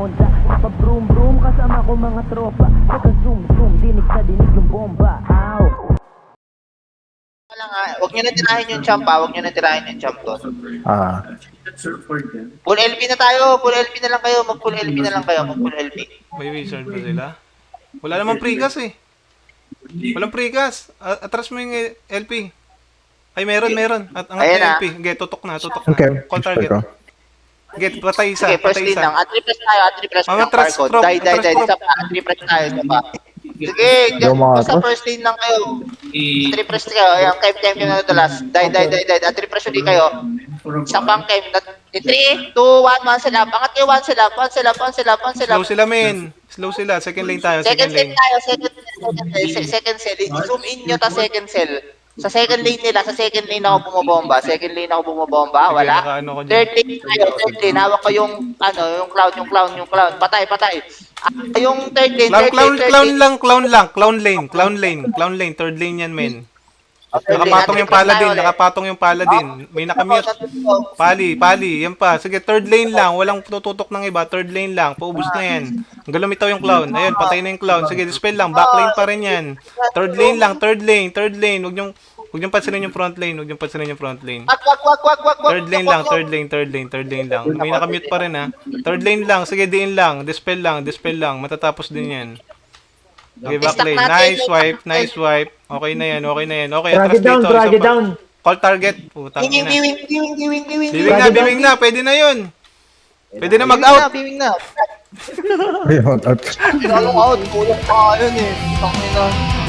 Honda. Pa-broom broom kasama ko mga tropa. Naka-zoom zoom, dinig sa dinig yung bomba. Ow. Huwag nyo na tirahin yung champ ha. Huwag nyo na tirahin yung champ doon. Full LP na tayo. Full LP na lang kayo. Mag-full LP na lang kayo. Mag-full LP. May wizard ba sila? Wala namang precast eh. Walang precast. Atras mo yung LP. Ay, meron. At ang LP. Okay, tutok na. Okay, Call target. Get, patay isa. Okay, first lane lang. Atri-press tayo. Atri-press Mga lang. Parko. Die. Isa pa. Atri-press tayo. Isa pa. Sige, basta first lane lang kayo. Atri-press kayo. Ayan, climb na nadalas. Die. Atri-press ulit kayo. Isang pang climb. 3, 2, 1 sila. Pangat kayo, 1 sila. Slow sila, men. Slow sila. Second lane tayo. Second Second cell lane. tayo. Second cell. Zoom in nyo ta second cell. Sa second lane nila, sa second lane ako bumobomba. Wala. Nakaano ko dyan. Third lane tayo, third lane. Hawak ko yung clown. Patay. Yung third lane, Clown lane. Third lane yan, men. Nakapatong yung paladin. May nakamute. Pali. Yan pa. Sige, third lane lang. Walang tututok ng iba. Third lane lang. Paubos na yan. Hanggang lumitaw yung clown. Ayun, patay na yung clown. Sige, dispel lang. Back lane pa rin yan. Third lane lang. Third lane. Huwag niyong pansinin yung front lane. Wag. Third lane lang. May nakamute pa rin ha. Third lane lang. Sige, diin lang. Dispel lang. Matatapos din yan. Okay, back lane. Nice swipe. Okay na yan. Okay, atras dito. Drag it down. Call target. Putang ina. Biwing. Biwing na. Pwede na yun. Pwede na mag-out. Biwing na. Ayun, out. Tinalong out. Kulang pa yun eh. Tangina.